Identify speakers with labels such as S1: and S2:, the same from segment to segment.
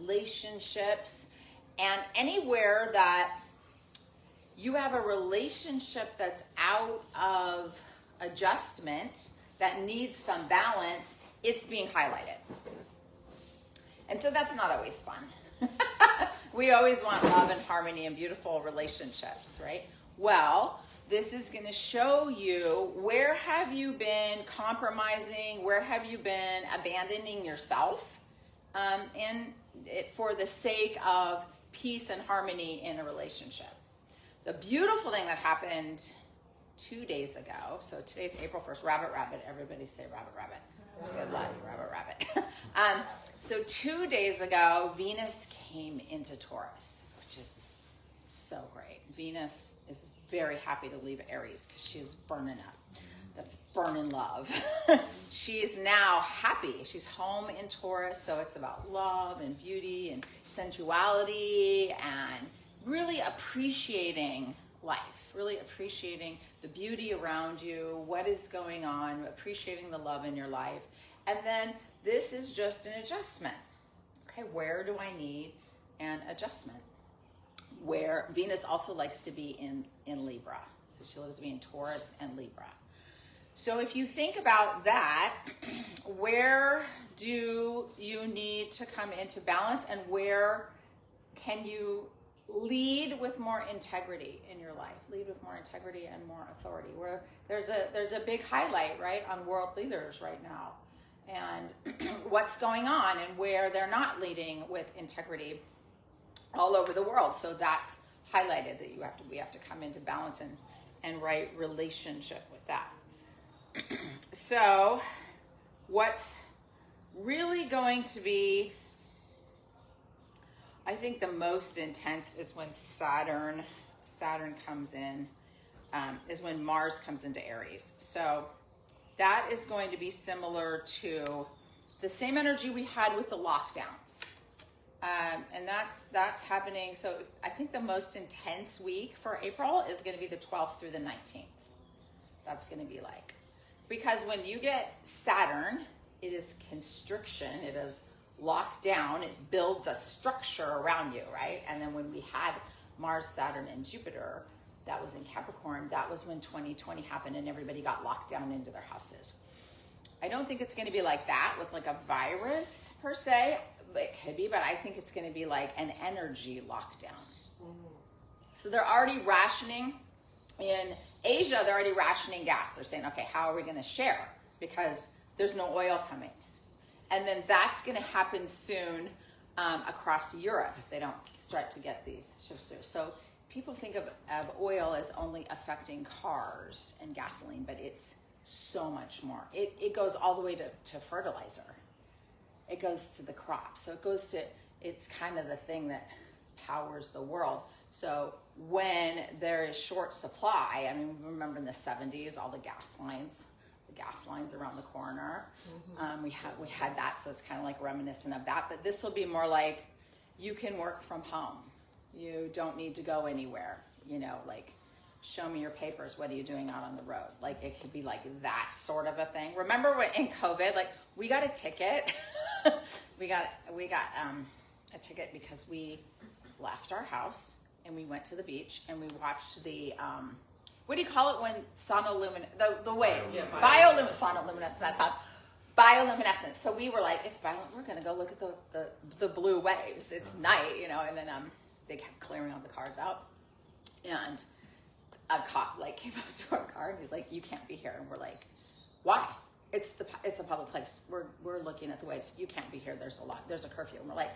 S1: relationships, and anywhere that you have a relationship that's out of adjustment, that needs some balance, it's being highlighted. And so that's not always fun. We always want love and harmony and beautiful relationships, right? Well, this is going to show you, where have you been compromising, where have you been abandoning yourself for the sake of peace and harmony in a relationship. The beautiful thing that happened 2 days ago, so today's April 1st, rabbit, everybody say rabbit. It's good luck, rabbit. So 2 days ago, Venus came into Taurus, which is so great. Venus is very happy to leave Aries because she's burning up. That's burning love. She's now happy. She's home in Taurus, so it's about love and beauty and sensuality and really appreciating life, really appreciating the beauty around you, what is going on, appreciating the love in your life. And then this is just an adjustment. Okay, where do I need an adjustment? Where Venus also likes to be in Libra. So she loves to be in Taurus and Libra. So if you think about that, where do you need to come into balance, and where can you lead with more integrity in your life? Lead with more integrity and more authority. Where there's a big highlight, right, on world leaders right now, and what's going on and where they're not leading with integrity all over the world. So that's highlighted, that we have to come into balance and right relationship with that. So what's really going to be, I think, the most intense is when Saturn comes in, is when Mars comes into Aries. So that is going to be similar to the same energy we had with the lockdowns. And that's happening. So I think the most intense week for April is going to be the 12th through the 19th. That's going to be like, because when you get Saturn, it is constriction, it is locked down, it builds a structure around you, right? And then when we had Mars, Saturn, and Jupiter, that was in Capricorn, that was when 2020 happened and everybody got locked down into their houses. I don't think it's going to be like that with like a virus per se. It could be, but I think it's going to be like an energy lockdown. So they're already rationing. In Asia, they're already rationing gas. They're saying, okay, how are we going to share? Because there's no oil coming. And then that's going to happen soon across Europe if they don't start to get these shifts through. So people think of oil as only affecting cars and gasoline, but it's so much more. It goes all the way to fertilizer. It goes to the crop. So it's kind of the thing that powers the world. So when there is short supply, I mean, remember in the 70s, all the gas lines around the corner. Mm-hmm. We had that, so it's kind of like reminiscent of that. But this will be more like, you can work from home. You don't need to go anywhere. Like, show me your papers. What are you doing out on the road? Like, it could be like that sort of a thing. Remember when in COVID, like, we got a ticket. we got a ticket because we left our house and we went to the beach and we watched the what do you call it when the wave? Bioluminescence. That's how. Bioluminescence. So we were like, we're gonna go look at the blue waves. It's night, and then they kept clearing all the cars out. And a cop came up to our car and he's like, "You can't be here." And we're like, "Why? It's a public place. We're looking at the waves. You can't be here. There's a curfew." And we're like,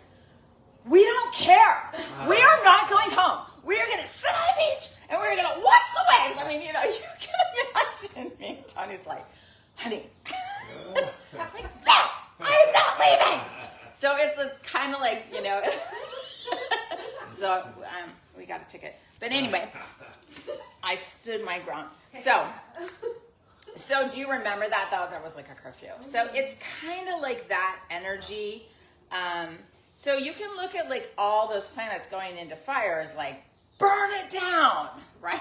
S1: "We don't care. We are not going home. We are going to sit on the beach and we're going to watch the waves." I mean, you can imagine me. Tony's like, "Honey," I'm like, "No, I am not leaving." So it's this kind of like, so we got a ticket. But anyway, I stood my ground. So do you remember that though? There was like a curfew. So it's kind of like that energy. So you can look at like all those planets going into fire as like, burn it down, right?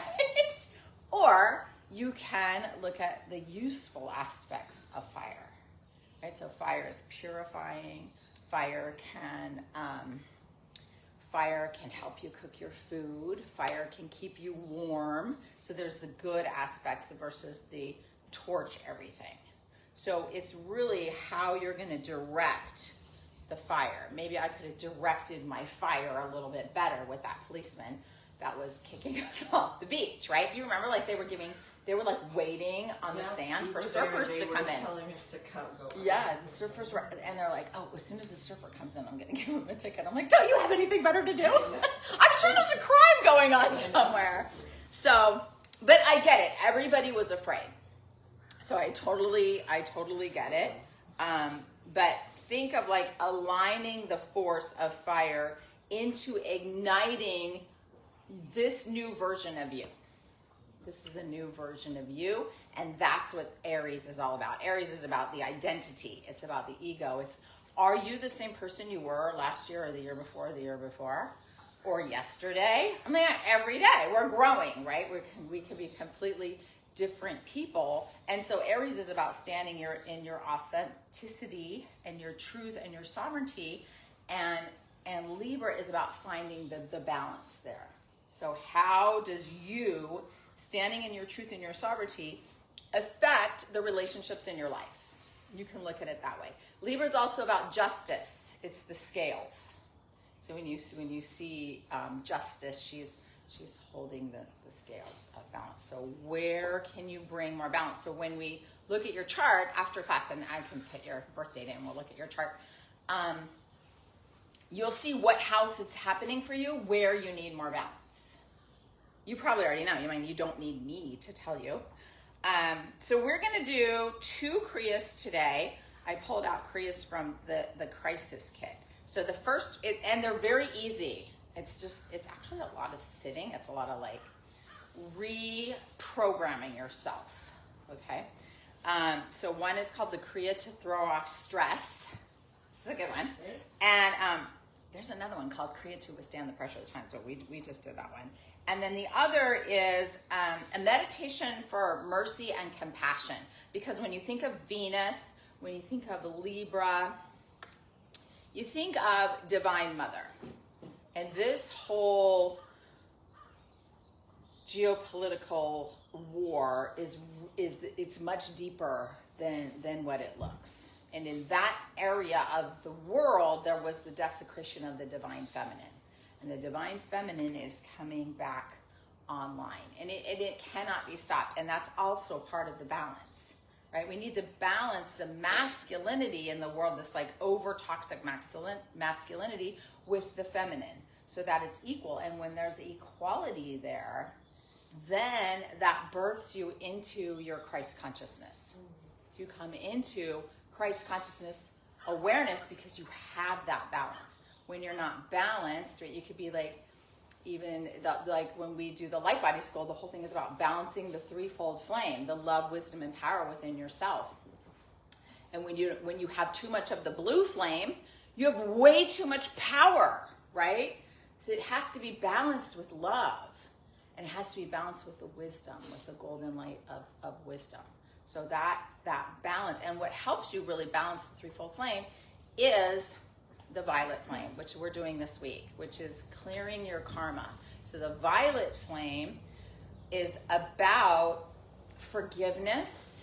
S1: Or you can look at the useful aspects of fire, right? So fire is purifying. Fire can help you cook your food. Fire can keep you warm. So there's the good aspects versus the torch everything. So it's really how you're going to direct the fire. Maybe I could have directed my fire a little bit better with that policeman that was kicking us off the beach, right? Do you remember, like, they were like waiting on the sand for surfers to come in.
S2: Telling us to go.
S1: Yeah, the surfers were, and they're like, oh, as soon as the surfer comes in, I'm going to give him a ticket. I'm like, don't you have anything better to do? I'm sure there's a crime going on somewhere. So, but I get it. Everybody was afraid. So I totally get it. But think of like aligning the force of fire into igniting this new version of you. This is a new version of you, and that's what Aries is all about. Aries is about the identity. It's about the ego. It's, are you the same person you were last year or the year before, or yesterday? I mean, every day we're growing, right? We can be completely different people. And so Aries is about standing in your authenticity and your truth and your sovereignty, and Libra is about finding the balance there. So how does you standing in your truth and your sovereignty affect the relationships in your life? You can look at it that way. Libra is also about justice. It's the scales. So when you see justice, she's holding the scales of balance. So where can you bring more balance? So when we look at your chart after class, and I can put your birth date in, we'll look at your chart. You'll see what house it's happening for you, where you need more balance. You probably already know. You don't need me to tell you. So we're going to do 2 Kriyas today. I pulled out Kriyas from the crisis kit. So the first, and they're very easy. It's actually a lot of sitting. It's a lot of like reprogramming yourself. Okay. So one is called the Kriya to throw off stress. This is a good one. And there's another one called Kriya to withstand the pressure of the times, but we just did that one. And then the other is a meditation for mercy and compassion. Because when you think of Venus, when you think of Libra, you think of Divine Mother. And this whole geopolitical war it's much deeper than what it looks. And in that area of the world, there was the desecration of the divine feminine. And the divine feminine is coming back online. And it cannot be stopped. And that's also part of the balance, right? We need to balance the masculinity in the world, this like over-toxic masculinity, with the feminine so that it's equal. And when there's equality there, then that births you into your Christ consciousness. So you come into Christ consciousness awareness because you have that balance. When you're not balanced, right, you could be like, like when we do the Light Body School, the whole thing is about balancing the threefold flame, the love, wisdom, and power within yourself. And when you have too much of the blue flame, you have way too much power, right? So it has to be balanced with love, and it has to be balanced with the wisdom, with the golden light of wisdom. So that balance, and what helps you really balance the threefold flame is the violet flame, which we're doing this week, which is clearing your karma. So the violet flame is about forgiveness